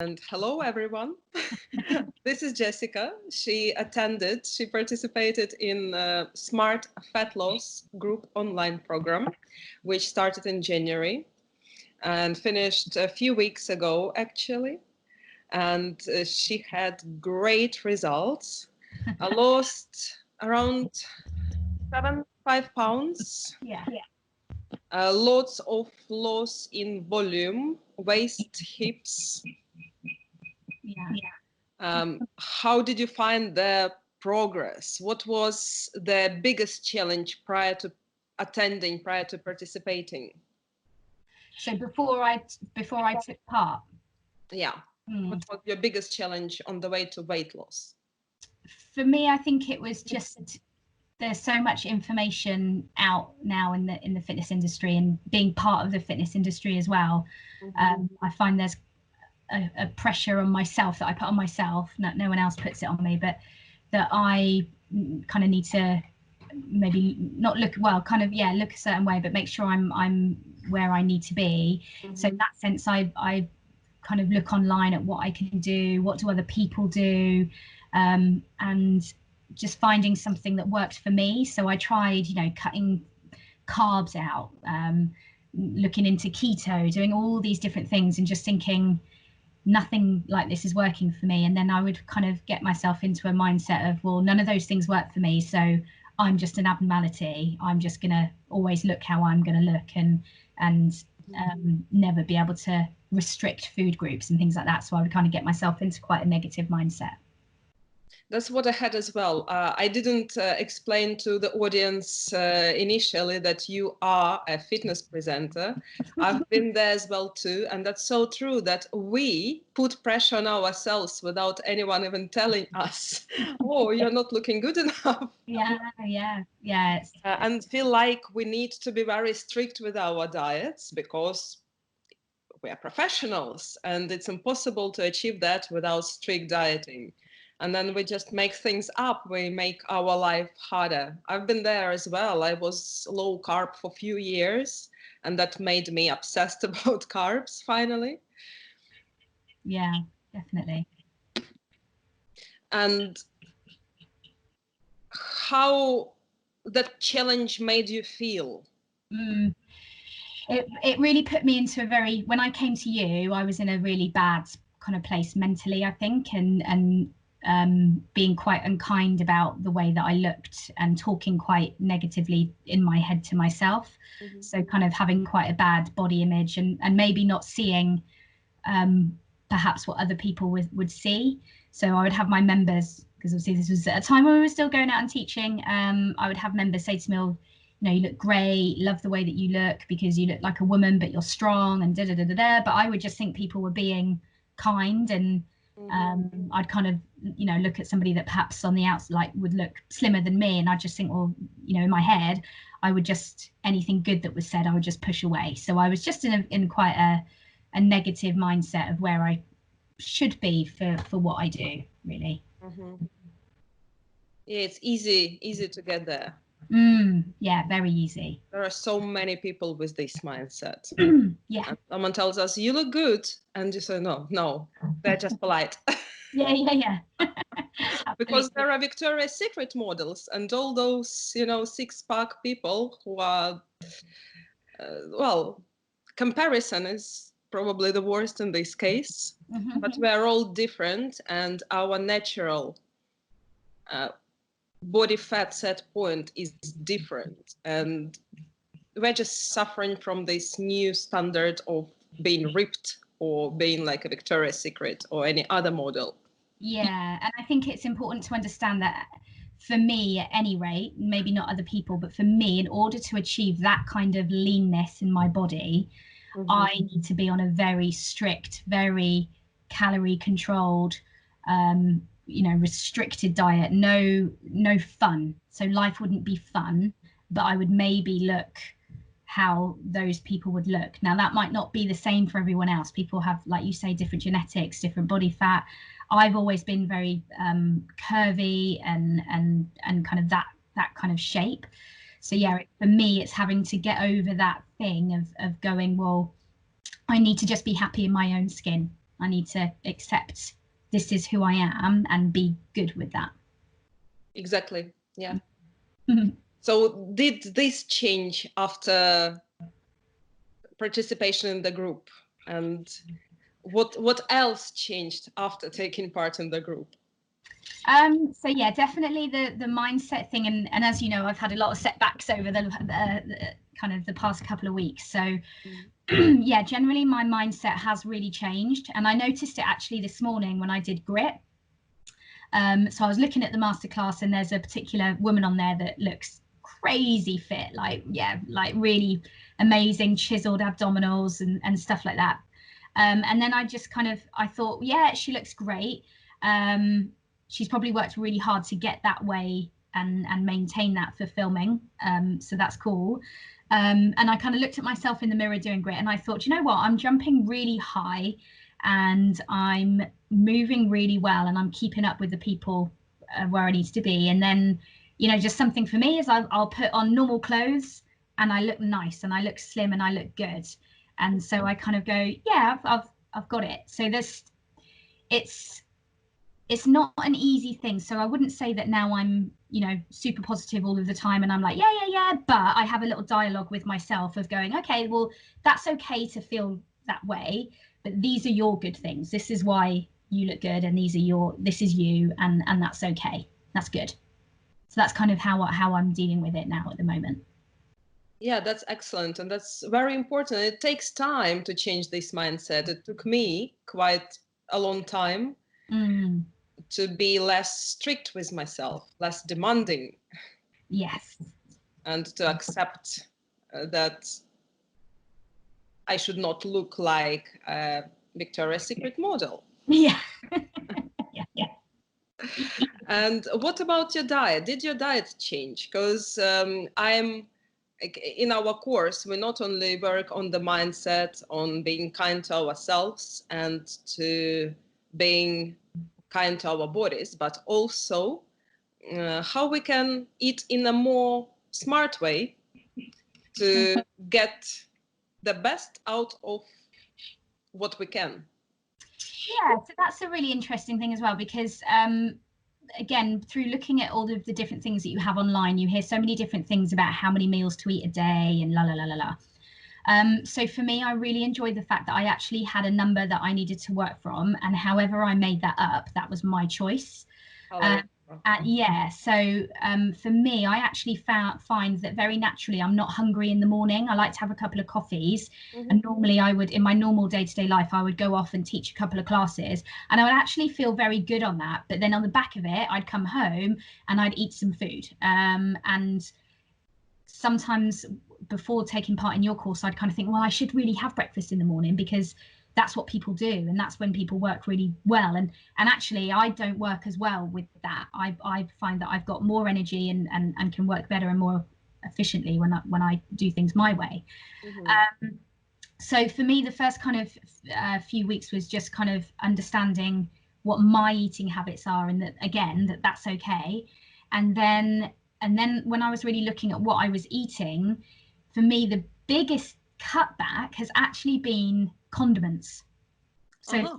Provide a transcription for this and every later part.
And hello, everyone. This is Jessica. She participated in a Smart Fat Loss Group online program, which started in January and finished a few weeks ago, actually. And she had great results. I lost around 5 pounds. Yeah. Lots of loss in volume, waist, hips. Yeah. How did you find the progress? What was the biggest challenge prior to participating? So before I took part. Yeah. What was your biggest challenge on the way to weight loss? For me, I think it was just there's so much information out now in the fitness industry, and being part of the fitness industry as well. I find there's a pressure on myself that I put on myself. No one else puts it on me, but that I kind of need to maybe not look look a certain way, but make sure I'm where I need to be. So in that sense, I kind of look online at what I can do, what do other people do, and just finding something that worked for me. So I tried, cutting carbs out, looking into keto, doing all these different things, and just thinking nothing like this is working for me. And then I would kind of get myself into a mindset of, well, none of those things work for me, so I'm just an abnormality. I'm just gonna always look how I'm gonna look, and never be able to restrict food groups and things like that. So I would kind of get myself into quite a negative mindset. That's what I had as well. I didn't explain to the audience initially that you are a fitness presenter. I've been there as well too. And that's so true that we put pressure on ourselves without anyone even telling us, oh, you're not looking good enough. Yeah. And feel like we need to be very strict with our diets because we are professionals and it's impossible to achieve that without strict dieting. And then we just make things up. We make our life harder. I've been there as well. I was low carb for a few years, and that made me obsessed about carbs finally. Yeah, definitely. And how that challenge made you feel? It really put me into when I came to you, I was in a really bad kind of place mentally, I think, and being quite unkind about the way that I looked and talking quite negatively in my head to myself. So kind of having quite a bad body image and maybe not seeing perhaps what other people would see. So I would have my members, because obviously this was at a time when we were still going out and teaching, I would have members say to me, oh, you look great, love the way that you look because you look like a woman, but you're strong and da-da-da-da-da. But I would just think people were being kind, and I'd kind of, look at somebody that perhaps on the outside would look slimmer than me, and I'd just think, well, in my head, I would just, anything good that was said, I would just push away. So I was just in quite a negative mindset of where I should be for what I do, really. Yeah, it's easy to get there. Yeah, very easy. There are so many people with this mindset. Yeah. And someone tells us, you look good. And you say, no, they're just polite. Yeah. Because there are Victoria's Secret models and all those, six-pack people who are, comparison is probably the worst in this case. But we're all different, and our natural body fat set point is different, and we're just suffering from this new standard of being ripped or being like a Victoria's Secret or any other model. Yeah, and I think it's important to understand that for me, at any rate, maybe not other people, but for me, in order to achieve that kind of leanness in my body, I need to be on a very strict, very calorie controlled, restricted diet. No fun. So life wouldn't be fun, but I would maybe look how those people would look. Now that might not be the same for everyone else. People have, like you say, different genetics, different body fat. I've always been very curvy and kind of that kind of shape. So yeah, for me, it's having to get over that thing of going, well, I need to just be happy in my own skin. I need to accept this is who I am and be good with that. Exactly. Yeah. So did this change after participation in the group? And what else changed after taking part in the group? So yeah, definitely the mindset thing, and as you know, I've had a lot of setbacks over the kind of the past couple of weeks. So yeah, generally my mindset has really changed, and I noticed it actually this morning when I did grit. So I was looking at the masterclass, and there's a particular woman on there that looks crazy fit, like really amazing chiseled abdominals and stuff like that. And then I thought, yeah, she looks great. She's probably worked really hard to get that way and maintain that for filming. So that's cool. And I kind of looked at myself in the mirror doing grit, and I thought, you know what, I'm jumping really high and I'm moving really well, and I'm keeping up with the people where I need to be. And then, you know, just something for me is I'll put on normal clothes and I look nice and I look slim and I look good. And so I kind of go, yeah, I've got it. So it's not an easy thing. So I wouldn't say that now I'm, you know, super positive all of the time and I'm like, yeah. But I have a little dialogue with myself of going, okay, well, that's okay to feel that way, but these are your good things. This is why you look good, and this is you, and that's okay. That's good. So that's kind of how I'm dealing with it now at the moment. Yeah, that's excellent. And that's very important. It takes time to change this mindset. It took me quite a long time to be less strict with myself, less demanding. Yes. And to accept that I should not look like a Victoria's Secret model. Yeah. Yeah. And what about your diet? Did your diet change? Because in our course, we not only work on the mindset, on being kind to ourselves and to being kind to our bodies, but also how we can eat in a more smart way to get the best out of what we can. Yeah, so that's a really interesting thing as well, because again, through looking at all of the different things that you have online, you hear so many different things about how many meals to eat a day and la la la la la. So for me, I really enjoyed the fact that I actually had a number that I needed to work from, and however I made that up, that was my choice. Yeah, so for me, I actually find that very naturally I'm not hungry in the morning. I like to have a couple of coffees, and normally I would, in my normal day-to-day life, I would go off and teach a couple of classes, and I would actually feel very good on that. But then on the back of it, I'd come home and I'd eat some food. And sometimes before taking part in your course, I'd kind of think, well, I should really have breakfast in the morning, because that's what people do, and that's when people work really well. And actually I don't work as well with that. I find that I've got more energy and can work better and more efficiently when I do things my way. So for me, the first kind of few weeks was just kind of understanding what my eating habits are, and that again, that's okay. And then when I was really looking at what I was eating, for me the biggest cutback has actually been condiments. So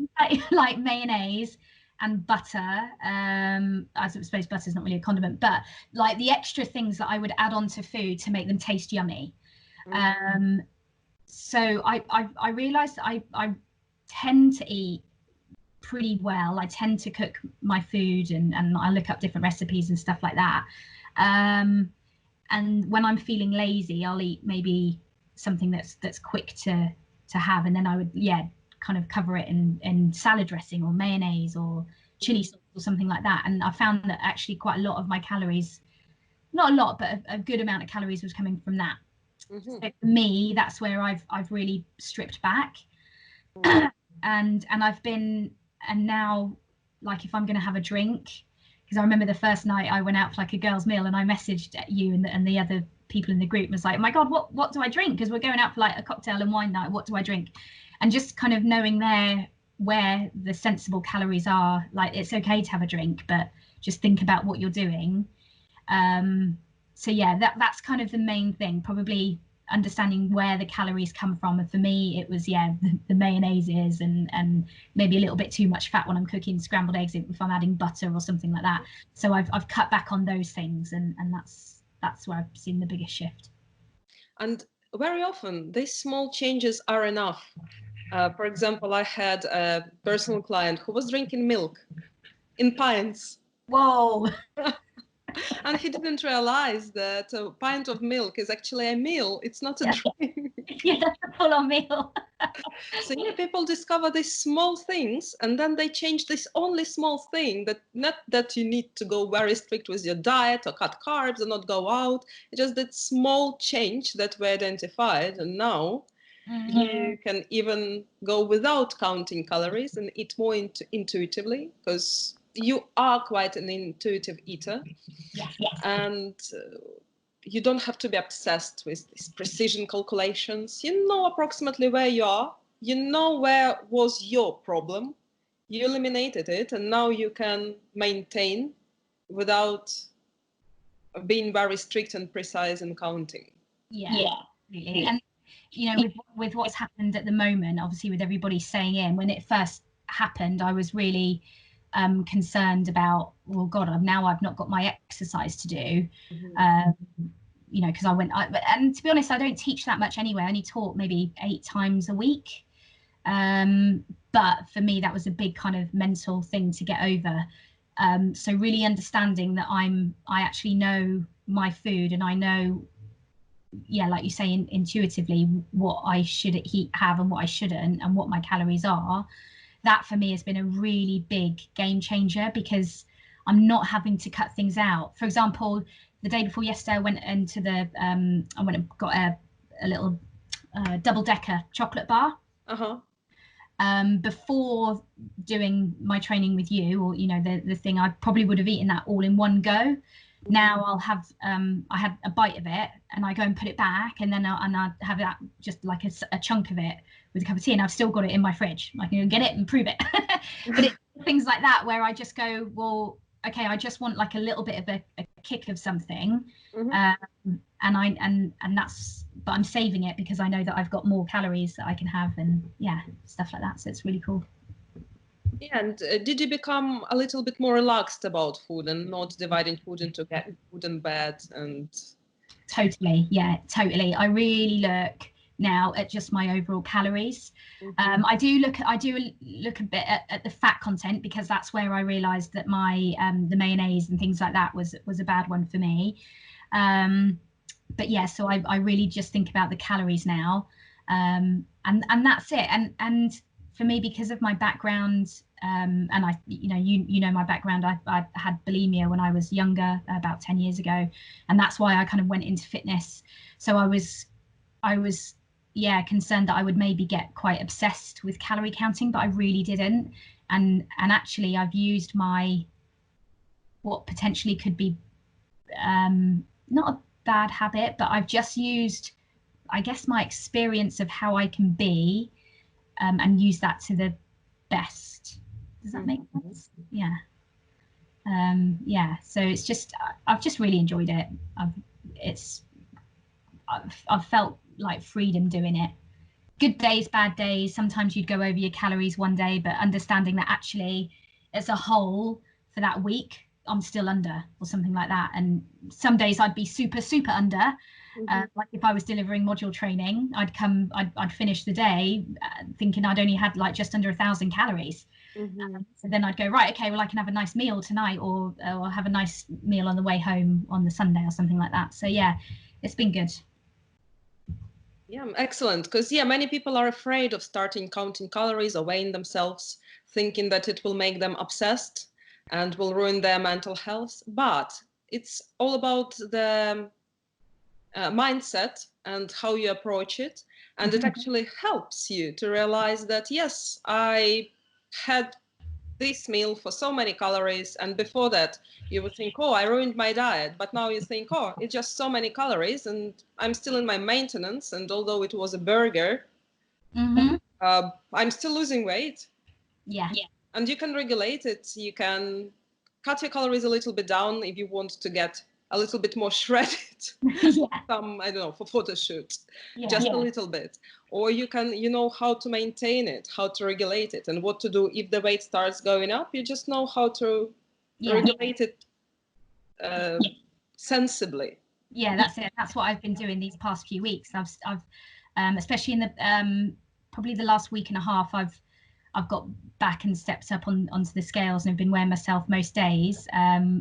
like mayonnaise and butter. I suppose butter's not really a condiment, but like the extra things that I would add on to food to make them taste yummy. So I realized that I tend to eat pretty well. I tend to cook my food and I look up different recipes and stuff like that. And when I'm feeling lazy, I'll eat maybe something that's quick to have, and then I would kind of cover it in salad dressing or mayonnaise or chili sauce or something like that. And I found that actually quite a lot of my calories, not a lot, but a good amount of calories was coming from that. So for me, that's where I've really stripped back. and I've been, and now, like, if I'm going to have a drink, because I remember the first night I went out for like a girls' meal, and I messaged you and the other people in the group, and was like, oh my God, what do I drink? Because we're going out for like a cocktail and wine night. What do I drink? And just kind of knowing where the sensible calories are. Like, it's okay to have a drink, but just think about what you're doing. So yeah, that's kind of the main thing. Probably understanding where the calories come from. And for me, it was the mayonnaises and maybe a little bit too much fat when I'm cooking scrambled eggs if I'm adding butter or something like that. So I've cut back on those things, and that's where I've seen the biggest shift. And very often these small changes are enough. For example, I had a personal client who was drinking milk in pints. Whoa. And he didn't realize that a pint of milk is actually a meal. It's not a drink. Yeah, that's a full-on meal. So people discover these small things, and then they change this only small thing, that not that you need to go very strict with your diet or cut carbs or not go out. It's just that small change that we identified, and now you can even go without counting calories and eat more intuitively, because you are quite an intuitive eater. Yes. And you don't have to be obsessed with these precision calculations. You know approximately where you are. You know where was your problem. You eliminated it, and now you can maintain without being very strict and precise in counting. Yeah. Really. And with what's happened at the moment, obviously with everybody staying in, when it first happened, I was really concerned about, well, God, now I've not got my exercise to do. Because and to be honest, I don't teach that much anyway. I only taught maybe 8 times a week. But for me, that was a big kind of mental thing to get over. So really understanding that I actually know my food, and I know, like you say, intuitively what I should have and what I shouldn't, and what my calories are. That for me has been a really big game changer, because I'm not having to cut things out. For example, the day before yesterday, I went into I went and got a little double-decker chocolate bar. Before doing my training with you, or the thing, I probably would have eaten that all in one go. Now I'll have I had a bite of it, and I go and put it back, and then I have that just like a chunk of it with a cup of tea, and I've still got it in my fridge. I can get it and prove it. But it's things like that where I just go, well, okay, I just want like a little bit of a kick of something, and that's, but I'm saving it because I know that I've got more calories that I can have, and stuff like that. So it's really cool. Yeah, and did you become a little bit more relaxed about food and not dividing food into food and bed? And totally, I really look now at just my overall calories. I do look a bit at the fat content, because that's where I realized that my the mayonnaise and things like that was a bad one for me. But so I really just think about the calories now, and that's it. And for me, because of my background, and I my background, I had bulimia when I was younger, about 10 years ago, and that's why I kind of went into fitness. So I was concerned that I would maybe get quite obsessed with calorie counting, but I really didn't. And actually I've used what potentially could be not a bad habit, but I've just used, I guess, my experience of how I can be, and use that to the best. Does that make sense? So it's just, I've just really enjoyed it. I've felt like freedom doing it. Good days, bad days. Sometimes you'd go over your calories one day, but understanding that actually as a whole for that week, I'm still under, or something like that. And some days I'd be super under. Like if I was delivering module training, I'd finish the day thinking I'd only had like just under 1,000 calories. So then I'd go, right, okay, well I can have a nice meal tonight, or have a nice meal on the way home on the Sunday or something like that. So it's been good. Yeah, excellent. Because many people are afraid of starting counting calories or weighing themselves, thinking that it will make them obsessed and will ruin their mental health. But it's all about the mindset and how you approach it. And it actually helps you to realize that, yes, I had this meal for so many calories, and before that you would think, oh, I ruined my diet, but now you think, oh, it's just so many calories and I'm still in my maintenance, and although it was a burger, I'm still losing weight. And you can regulate it. You can cut your calories a little bit down if you want to get a little bit more shredded. Yeah. Some, I don't know, for photo shoot, Yeah. just a little bit. Or you can, you know, how to maintain it, how to regulate it, and what to do if the weight starts going up. You just know how to regulate it sensibly. Yeah, that's it. That's what I've been doing these past few weeks. I've especially in the probably the last week and a half, I've got back and stepped up onto the scales and have been weighing myself most days.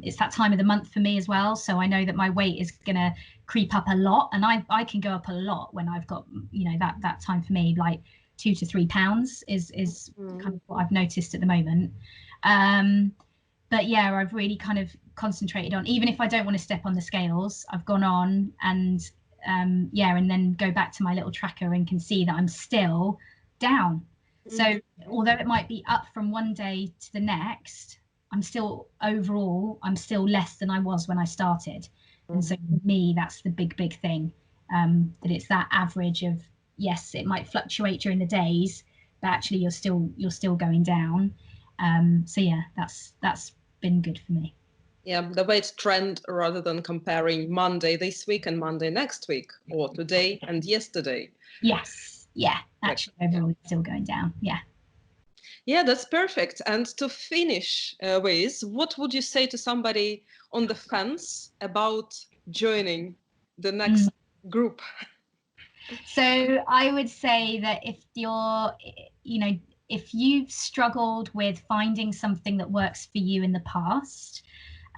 It's that time of the month for me as well, so I know that my weight is gonna creep up a lot, and I can go up a lot when I've got, you know, that time for me, like 2 to 3 pounds is kind of what I've noticed at the moment. But yeah, I've really kind of concentrated on, even if I don't want to step on the scales, I've gone on and and then go back to my little tracker and can see that I'm still down. So although it might be up from one day to the next, I'm still less than I was when I started. And so for me, that's the big thing, that it's that average of, yes, it might fluctuate during the days, but actually you're still going down. So yeah, that's been good for me. Yeah, the weight trend rather than comparing Monday this week and Monday next week, or today and yesterday. Yes, yeah, actually overall it's still going down. Yeah, that's perfect. And to finish with, what would you say to somebody on the fence about joining the next group? So I would say that if you're, you know, if you've struggled with finding something that works for you in the past,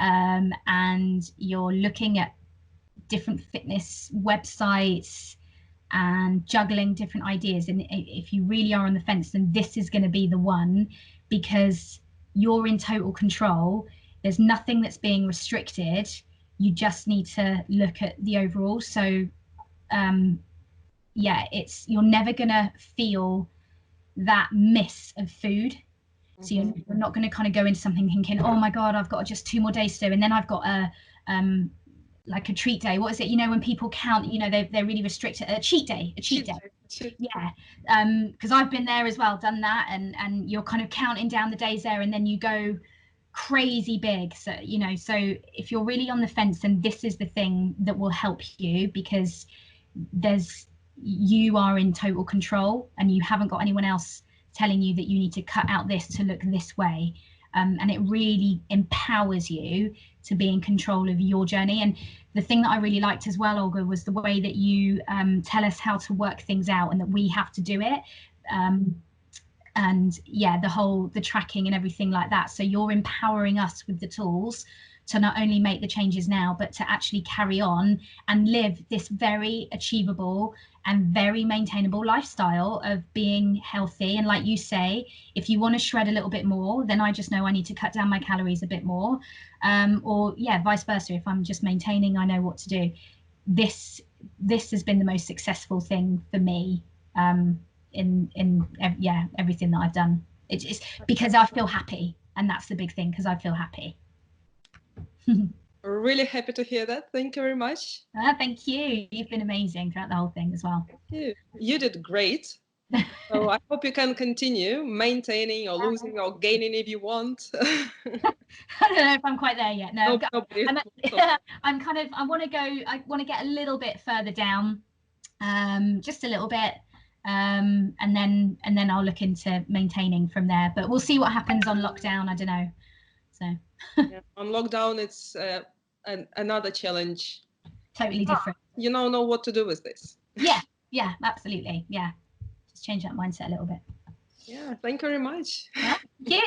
and you're looking at different fitness websites and juggling different ideas, and if you really are on the fence, then this is going to be the one, because you're in total control. There's nothing that's being restricted. You just need to look at the overall. So you're never going to feel that miss of food. So you're not going to kind of go into something thinking, oh my God, I've got just 2 more days to do, and then I've got a like a treat day. What is it? You know, when people count, you know, they're really restricted. A cheat day. Yeah. Because I've been there as well, done that, and you're kind of counting down the days there, and then you go crazy big. So, you know, so if you're really on the fence, then this is the thing that will help you, because you are in total control and you haven't got anyone else telling you that you need to cut out this to look this way. And it really empowers you to be in control of your journey. And the thing that I really liked as well, Olga, was the way that you tell us how to work things out and that we have to do it. And yeah, the tracking and everything like that. So you're empowering us with the tools to not only make the changes now, but to actually carry on and live this very achievable and very maintainable lifestyle of being healthy. And like you say, if you want to shred a little bit more, then I just know I need to cut down my calories a bit more. Or yeah, vice versa. If I'm just maintaining, I know what to do. This has been the most successful thing for me, in everything that I've done. It's because I feel happy, and that's the big thing, because I feel happy. Really happy to hear that. Thank you very much. Thank you. You've been amazing throughout the whole thing as well. Thank you did great. So I hope you can continue maintaining or losing or gaining if you want. I don't know if I'm quite there yet. No, I want to get a little bit further down, just a little bit, and then I'll look into maintaining from there. But we'll see what happens on lockdown. I don't know. So yeah, on lockdown, it's another challenge. Totally different. You don't know what to do with this. Yeah, absolutely. Yeah, just change that mindset a little bit. Yeah, thank you very much. Thank you.